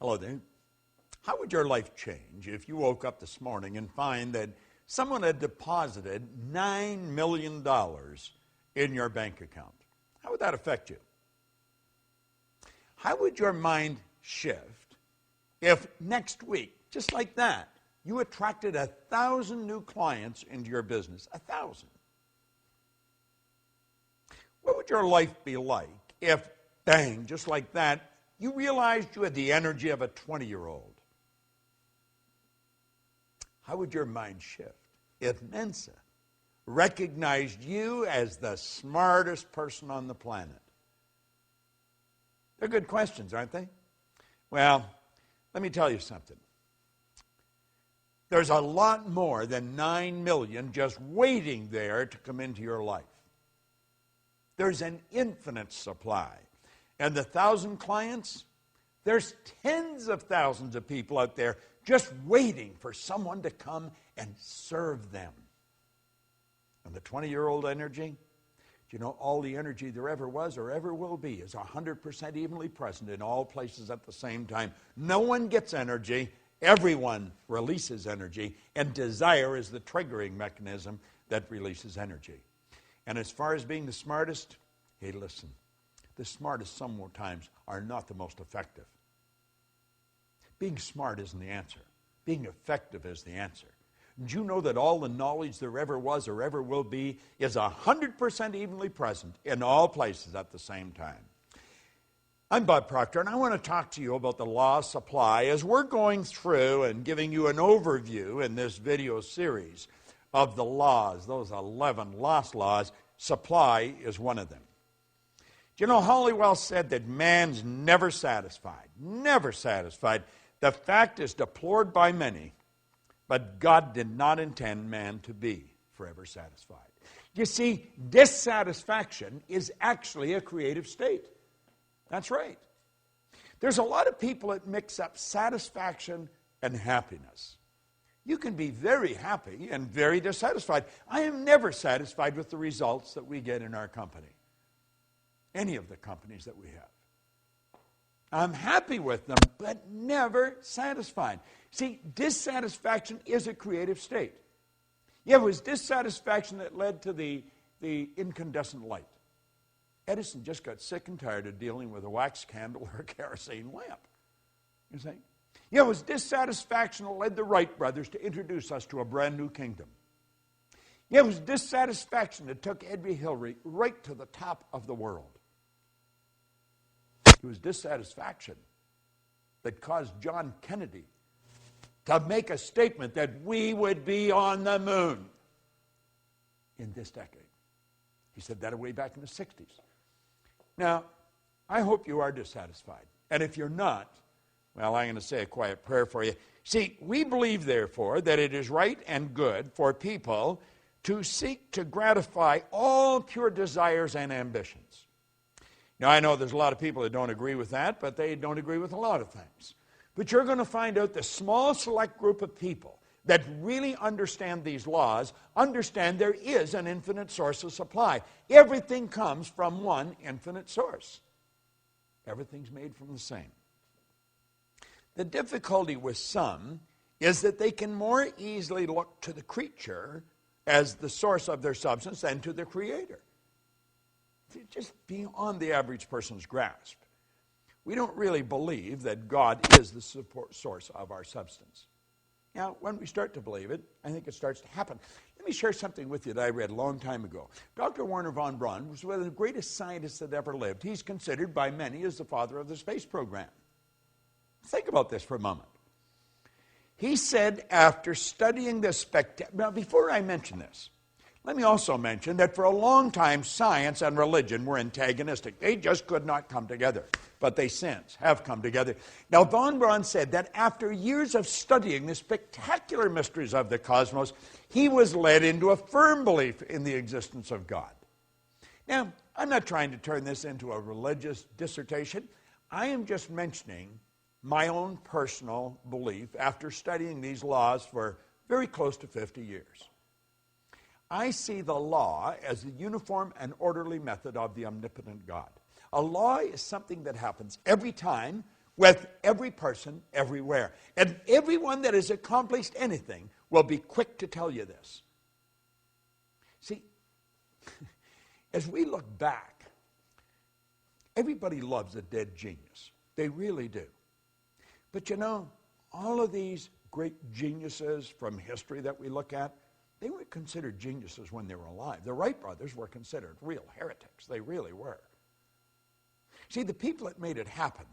Hello there. How would your life change if you woke up this morning and find that someone had deposited $9 million in your bank account? How would that affect you? How would your mind shift if next week, just like that, you attracted 1,000 new clients into your business? 1,000. What would your life be like if, bang, just like that, you realized you had the energy of a 20-year-old? How would your mind shift if Mensa recognized you as the smartest person on the planet? They're good questions, aren't they? Well, let me tell you something. There's a lot more than 9 million just waiting there to come into your life. There's an infinite supply. And the 1,000 clients, there's tens of thousands of people out there just waiting for someone to come and serve them. And the 20-year-old energy, do you know all the energy there ever was or ever will be is 100% evenly present in all places at the same time. No one gets energy. Everyone releases energy. And desire is the triggering mechanism that releases energy. And as far as being the smartest, hey, listen. The smartest sometimes are not the most effective. Being smart isn't the answer. Being effective is the answer. Did you know that all the knowledge there ever was or ever will be is 100% evenly present in all places at the same time? I'm Bob Proctor, and I want to talk to you about the law of supply as we're going through and giving you an overview in this video series of the laws, those 11 lost laws. Supply is one of them. Do you know, Halliwell said that man's never satisfied. Never satisfied. The fact is deplored by many, but God did not intend man to be forever satisfied. You see, dissatisfaction is actually a creative state. That's right. There's a lot of people that mix up satisfaction and happiness. You can be very happy and very dissatisfied. I am never satisfied with the results that we get in our company. Any of the companies that we have. I'm happy with them, but never satisfied. See, dissatisfaction is a creative state. Yeah, it was dissatisfaction that led to the incandescent light. Edison just got sick and tired of dealing with a wax candle or a kerosene lamp. You see? Yeah, it was dissatisfaction that led the Wright brothers to introduce us to a brand new kingdom. Yeah, it was dissatisfaction that took Edwy Hillary right to the top of the world. It was dissatisfaction that caused John Kennedy to make a statement that we would be on the moon in this decade. He said that way back in the 60s. Now, I hope you are dissatisfied. And if you're not, well, I'm going to say a quiet prayer for you. See, we believe, therefore, that it is right and good for people to seek to gratify all pure desires and ambitions. Now, I know there's a lot of people that don't agree with that, but they don't agree with a lot of things. But you're going to find out the small select group of people that really understand these laws, understand there is an infinite source of supply. Everything comes from one infinite source. Everything's made from the same. The difficulty with some is that they can more easily look to the creature as the source of their substance than to the Creator. Just beyond the average person's grasp. We don't really believe that God is the source of our substance. Now, when we start to believe it, I think it starts to happen. Let me share something with you that I read a long time ago. Dr. Wernher von Braun was one of the greatest scientists that ever lived. He's considered by many as the father of the space program. Think about this for a moment. He said after studying this now before I mention this, let me also mention that for a long time, science and religion were antagonistic. They just could not come together. But they since have come together. Now, von Braun said that after years of studying the spectacular mysteries of the cosmos, he was led into a firm belief in the existence of God. Now, I'm not trying to turn this into a religious dissertation. I am just mentioning my own personal belief after studying these laws for very close to 50 years. I see the law as the uniform and orderly method of the omnipotent God. A law is something that happens every time with every person everywhere. And everyone that has accomplished anything will be quick to tell you this. See, as we look back, everybody loves a dead genius. They really do. But you know, all of these great geniuses from history that we look at, they weren't considered geniuses when they were alive. The Wright brothers were considered real heretics. They really were. See, the people that made it happen,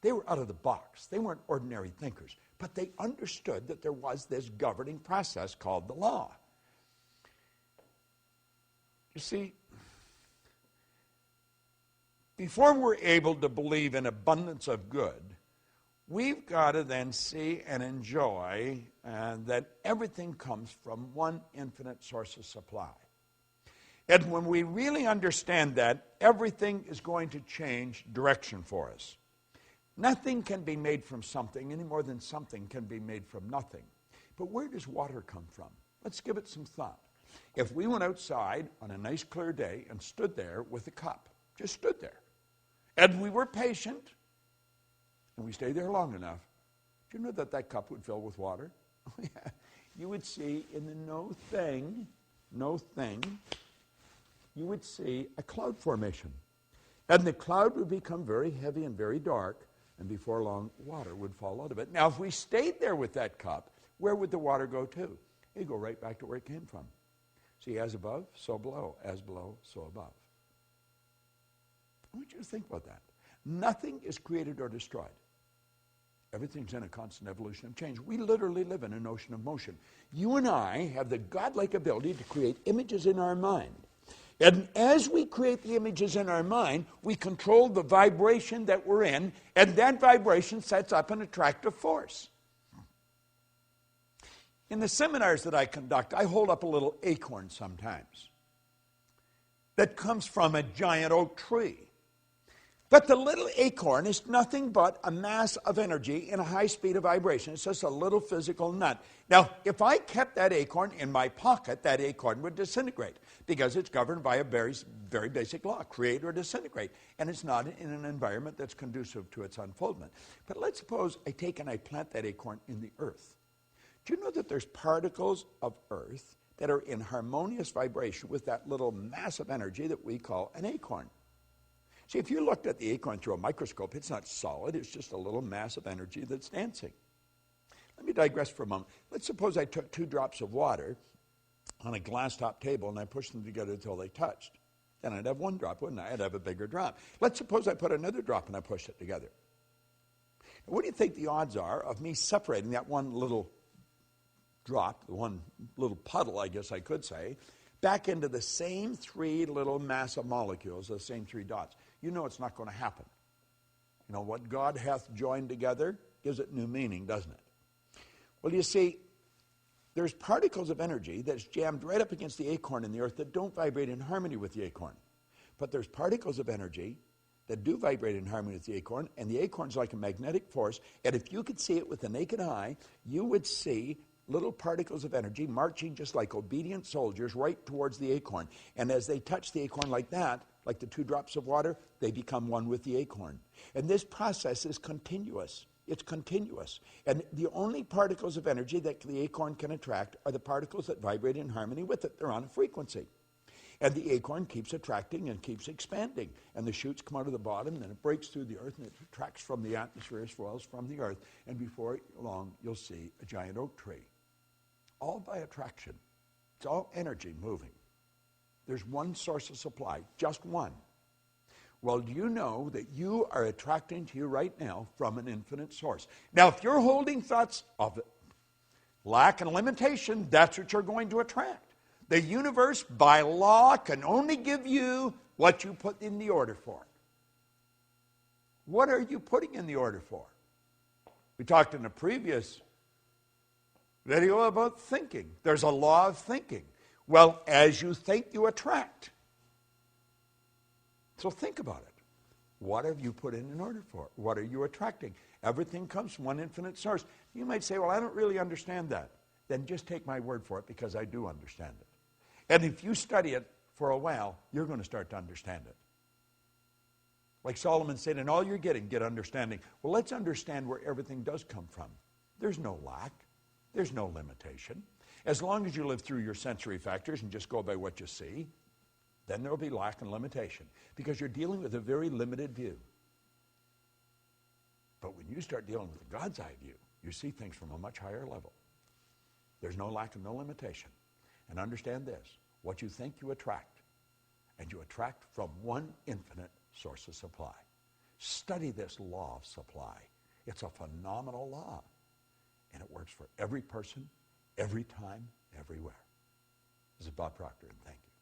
they were out of the box. They weren't ordinary thinkers. But they understood that there was this governing process called the law. You see, before we're able to believe in abundance of good, we've got to then see and enjoy that everything comes from one infinite source of supply. And when we really understand that, everything is going to change direction for us. Nothing can be made from something any more than something can be made from nothing. But where does water come from? Let's give it some thought. If we went outside on a nice clear day and stood there with a cup, just stood there, and we were patient, and we stayed there long enough, do you know that that cup would fill with water? Oh, yeah. You would see in the no thing, you would see a cloud formation. And the cloud would become very heavy and very dark, and before long, water would fall out of it. Now, if we stayed there with that cup, where would the water go to? It'd go right back to where it came from. See, as above, so below. As below, so above. I want you to think about that. Nothing is created or destroyed. Everything's in a constant evolution of change. We literally live in an ocean of motion. You and I have the godlike ability to create images in our mind. And as we create the images in our mind, we control the vibration that we're in, and that vibration sets up an attractive force. In the seminars that I conduct, I hold up a little acorn sometimes that comes from a giant oak tree. But the little acorn is nothing but a mass of energy in a high speed of vibration. It's just a little physical nut. Now, if I kept that acorn in my pocket, that acorn would disintegrate because it's governed by a very, very basic law, create or disintegrate. And it's not in an environment that's conducive to its unfoldment. But let's suppose I take and I plant that acorn in the earth. Do you know that there's particles of earth that are in harmonious vibration with that little mass of energy that we call an acorn? See, if you looked at the acorn through a microscope, it's not solid. It's just a little mass of energy that's dancing. Let me digress for a moment. Let's suppose I took 2 drops of water on a glass-top table and I pushed them together until they touched. Then I'd have 1 drop, wouldn't I? I'd have a bigger drop. Let's suppose I put another drop and I pushed it together. What do you think the odds are of me separating that one little drop, the one little puddle, I guess I could say, back into the same 3 little mass of molecules, the same 3 dots? You know it's not going to happen. You know, what God hath joined together gives it new meaning, doesn't it? Well, you see, there's particles of energy that's jammed right up against the acorn in the earth that don't vibrate in harmony with the acorn. But there's particles of energy that do vibrate in harmony with the acorn, and the acorn's like a magnetic force, and if you could see it with the naked eye, you would see little particles of energy marching just like obedient soldiers right towards the acorn. And as they touch the acorn like that, like the 2 drops of water, they become one with the acorn. And this process is continuous. It's continuous. And the only particles of energy that the acorn can attract are the particles that vibrate in harmony with it. They're on a frequency. And the acorn keeps attracting and keeps expanding. And the shoots come out of the bottom, and then it breaks through the earth, and it attracts from the atmosphere as well as from the earth. And before long, you'll see a giant oak tree. All by attraction. It's all energy moving. There's one source of supply, just one. Well, do you know that you are attracting to you right now from an infinite source? Now, if you're holding thoughts of lack and limitation, that's what you're going to attract. The universe, by law, can only give you what you put in the order for. What are you putting in the order for? We talked in a previous video about thinking. There's a law of thinking. Well, as you think, you attract. So think about it. What have you put in order for? What are you attracting? Everything comes from one infinite source. You might say, well, I don't really understand that. Then just take my word for it, because I do understand it. And if you study it for a while, you're going to start to understand it. Like Solomon said, in all you're getting, get understanding. Well, let's understand where everything does come from. There's no lack. There's no limitation. As long as you live through your sensory factors and just go by what you see, then there will be lack and limitation because you're dealing with a very limited view. But when you start dealing with the God's eye view, you see things from a much higher level. There's no lack and no limitation. And understand this, what you think you attract, and you attract from one infinite source of supply. Study this law of supply. It's a phenomenal law, and it works for every person, every time, everywhere. This is Bob Proctor, and thank you.